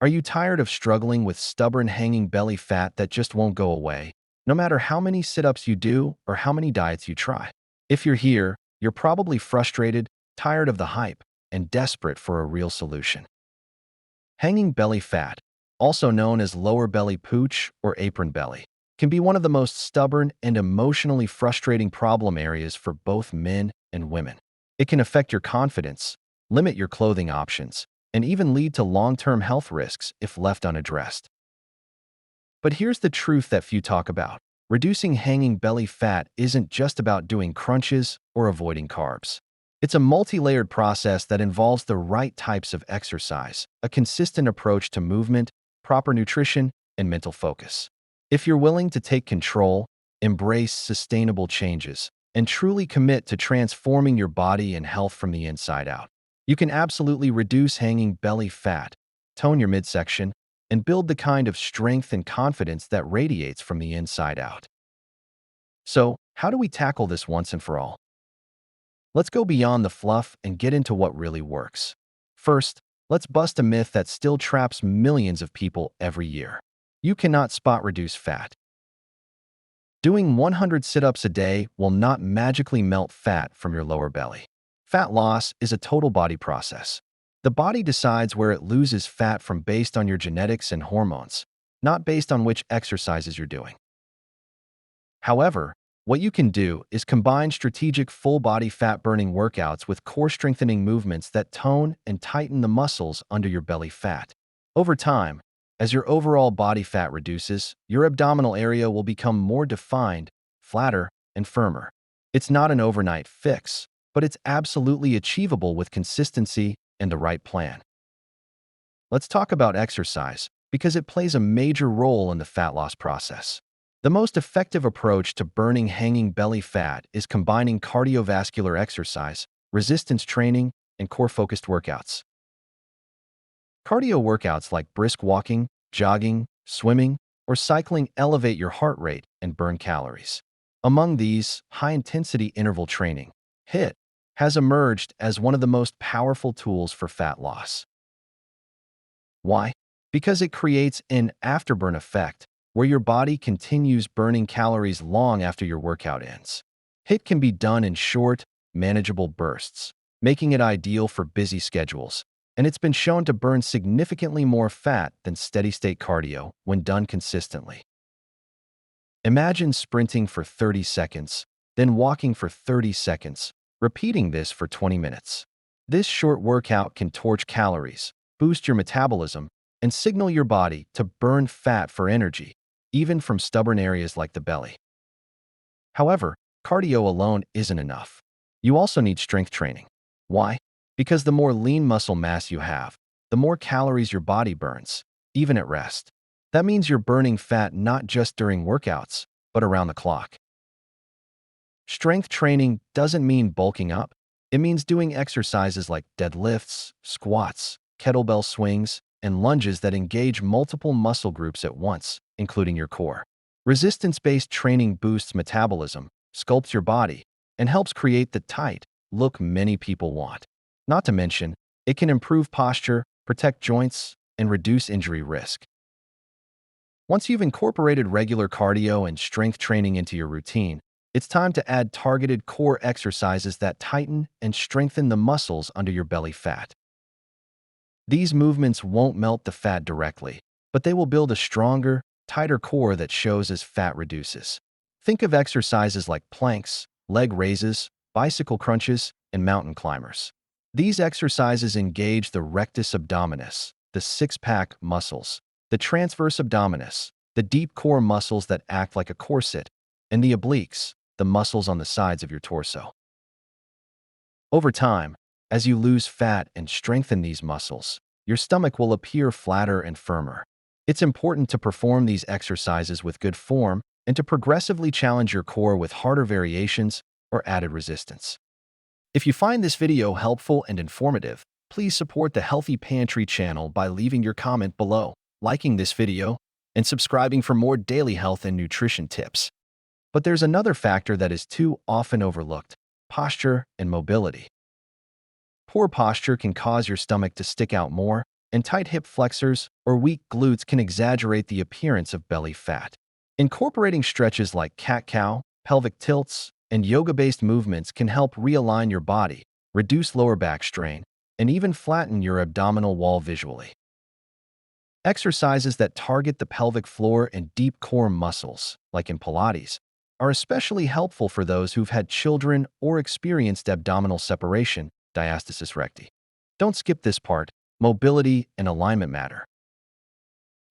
Are you tired of struggling with stubborn hanging belly fat that just won't go away, no matter how many sit-ups you do or how many diets you try? If you're here, you're probably frustrated, tired of the hype, and desperate for a real solution. Hanging belly fat, also known as lower belly pooch or apron belly, can be one of the most stubborn and emotionally frustrating problem areas for both men and women. It can affect your confidence, limit your clothing options, and even lead to long-term health risks if left unaddressed. But here's the truth that few talk about. Reducing hanging belly fat isn't just about doing crunches or avoiding carbs. It's a multi-layered process that involves the right types of exercise, a consistent approach to movement, proper nutrition, and mental focus. If you're willing to take control, embrace sustainable changes, and truly commit to transforming your body and health from the inside out, you can absolutely reduce hanging belly fat, tone your midsection, and build the kind of strength and confidence that radiates from the inside out. So, how do we tackle this once and for all? Let's go beyond the fluff and get into what really works. First, let's bust a myth that still traps millions of people every year. You cannot spot reduce fat. Doing 100 sit-ups a day will not magically melt fat from your lower belly. Fat loss is a total body process. The body decides where it loses fat from based on your genetics and hormones, not based on which exercises you're doing. However, what you can do is combine strategic full-body fat-burning workouts with core-strengthening movements that tone and tighten the muscles under your belly fat. Over time, as your overall body fat reduces, your abdominal area will become more defined, flatter, and firmer. It's not an overnight fix, but it's absolutely achievable with consistency and the right plan. Let's talk about exercise, because it plays a major role in the fat loss process. The most effective approach to burning hanging belly fat is combining cardiovascular exercise, resistance training, and core-focused workouts. Cardio workouts like brisk walking, jogging, swimming, or cycling elevate your heart rate and burn calories. Among these, high-intensity interval training, HIIT, has emerged as one of the most powerful tools for fat loss. Why? Because it creates an afterburn effect, where your body continues burning calories long after your workout ends. HIIT can be done in short, manageable bursts, making it ideal for busy schedules, and it's been shown to burn significantly more fat than steady-state cardio when done consistently. Imagine sprinting for 30 seconds, then walking for 30 seconds, repeating this for 20 minutes. This short workout can torch calories, boost your metabolism, and signal your body to burn fat for energy, even from stubborn areas like the belly. However, cardio alone isn't enough. You also need strength training. Why? Because the more lean muscle mass you have, the more calories your body burns, even at rest. That means you're burning fat not just during workouts, but around the clock. Strength training doesn't mean bulking up. It means doing exercises like deadlifts, squats, kettlebell swings, and lunges that engage multiple muscle groups at once, including your core. Resistance-based training boosts metabolism, sculpts your body, and helps create the tight look many people want. Not to mention, it can improve posture, protect joints, and reduce injury risk. Once you've incorporated regular cardio and strength training into your routine, it's time to add targeted core exercises that tighten and strengthen the muscles under your belly fat. These movements won't melt the fat directly, but they will build a stronger, tighter core that shows as fat reduces. Think of exercises like planks, leg raises, bicycle crunches, and mountain climbers. These exercises engage the rectus abdominis, the six-pack muscles, the transverse abdominis, the deep core muscles that act like a corset, and the obliques, the muscles on the sides of your torso. Over time, as you lose fat and strengthen these muscles, your stomach will appear flatter and firmer. It's important to perform these exercises with good form and to progressively challenge your core with harder variations or added resistance. If you find this video helpful and informative, please support the Healthy Pantry channel by leaving your comment below, liking this video, and subscribing for more daily health and nutrition tips. But there's another factor that is too often overlooked: posture and mobility. Poor posture can cause your stomach to stick out more, and tight hip flexors or weak glutes can exaggerate the appearance of belly fat. Incorporating stretches like cat-cow, pelvic tilts, and yoga-based movements can help realign your body, reduce lower back strain, and even flatten your abdominal wall visually. Exercises that target the pelvic floor and deep core muscles, like in Pilates, are especially helpful for those who've had children or experienced abdominal separation, diastasis recti. Don't skip this part. Mobility and alignment matter.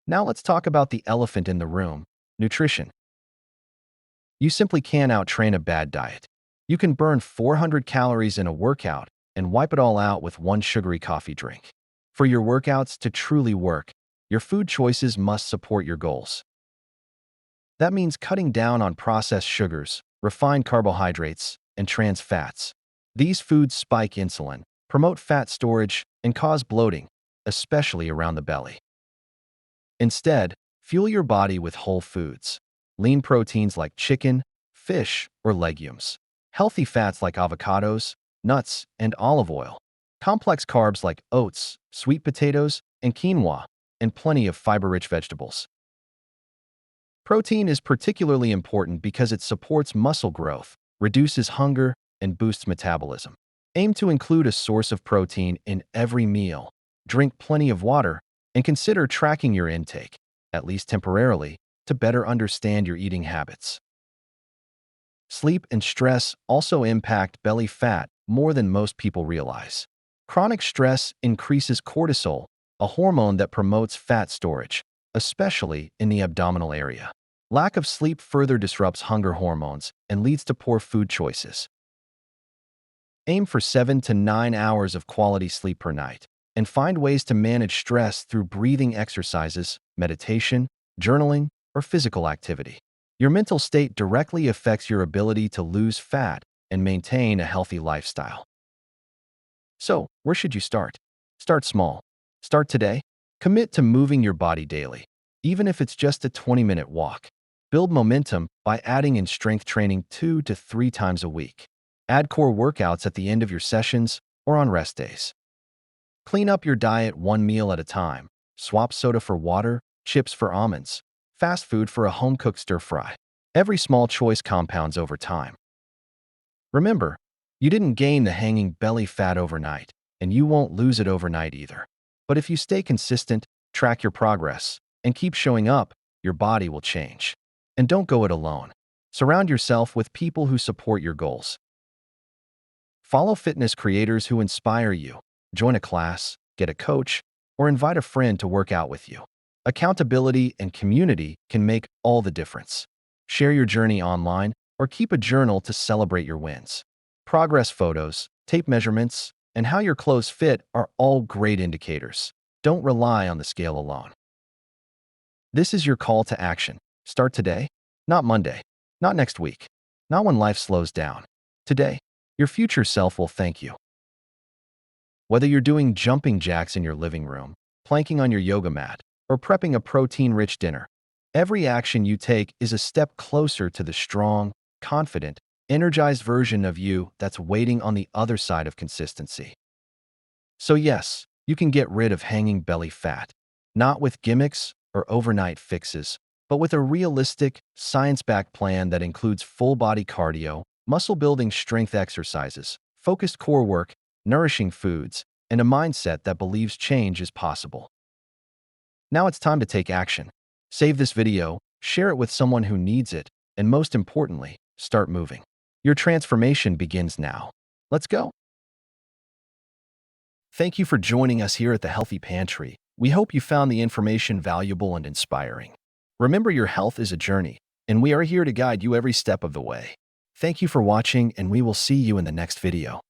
Now let's talk about the elephant in the room, nutrition. You simply can't out-train a bad diet. You can burn 400 calories in a workout and wipe it all out with one sugary coffee drink. For your workouts to truly work, your food choices must support your goals. That means cutting down on processed sugars, refined carbohydrates, and trans fats. These foods spike insulin, promote fat storage, and cause bloating, especially around the belly. Instead, fuel your body with whole foods, lean proteins like chicken, fish, or legumes, healthy fats like avocados, nuts, and olive oil, complex carbs like oats, sweet potatoes, and quinoa, and plenty of fiber-rich vegetables. Protein is particularly important because it supports muscle growth, reduces hunger, and boosts metabolism. Aim to include a source of protein in every meal, drink plenty of water, and consider tracking your intake, at least temporarily, to better understand your eating habits. Sleep and stress also impact belly fat more than most people realize. Chronic stress increases cortisol, a hormone that promotes fat storage, especially in the abdominal area. Lack of sleep further disrupts hunger hormones and leads to poor food choices. Aim for 7 to 9 hours of quality sleep per night, and find ways to manage stress through breathing exercises, meditation, journaling, or physical activity. Your mental state directly affects your ability to lose fat and maintain a healthy lifestyle. So, where should you start? Start small. Start today. Commit to moving your body daily, even if it's just a 20-minute walk. Build momentum by adding in strength training 2 to 3 times a week. Add core workouts at the end of your sessions or on rest days. Clean up your diet one meal at a time. Swap soda for water, chips for almonds, fast food for a home-cooked stir-fry. Every small choice compounds over time. Remember, you didn't gain the hanging belly fat overnight, and you won't lose it overnight either. But if you stay consistent, track your progress, and keep showing up, your body will change. And don't go it alone. Surround yourself with people who support your goals. Follow fitness creators who inspire you. Join a class, get a coach, or invite a friend to work out with you. Accountability and community can make all the difference. Share your journey online or keep a journal to celebrate your wins. Progress photos, tape measurements, and how your clothes fit are all great indicators. Don't rely on the scale alone. This is your call to action. Start today, not Monday, not next week, not when life slows down. Today, your future self will thank you. Whether you're doing jumping jacks in your living room, planking on your yoga mat, or prepping a protein-rich dinner, every action you take is a step closer to the strong, confident, energized version of you that's waiting on the other side of consistency. So yes, you can get rid of hanging belly fat, not with gimmicks or overnight fixes, but with a realistic, science-backed plan that includes full-body cardio, muscle-building strength exercises, focused core work, nourishing foods, and a mindset that believes change is possible. Now it's time to take action. Save this video, share it with someone who needs it, and most importantly, start moving. Your transformation begins now. Let's go. Thank you for joining us here at the Healthy Pantry. We hope you found the information valuable and inspiring. Remember, your health is a journey, and we are here to guide you every step of the way. Thank you for watching, and we will see you in the next video.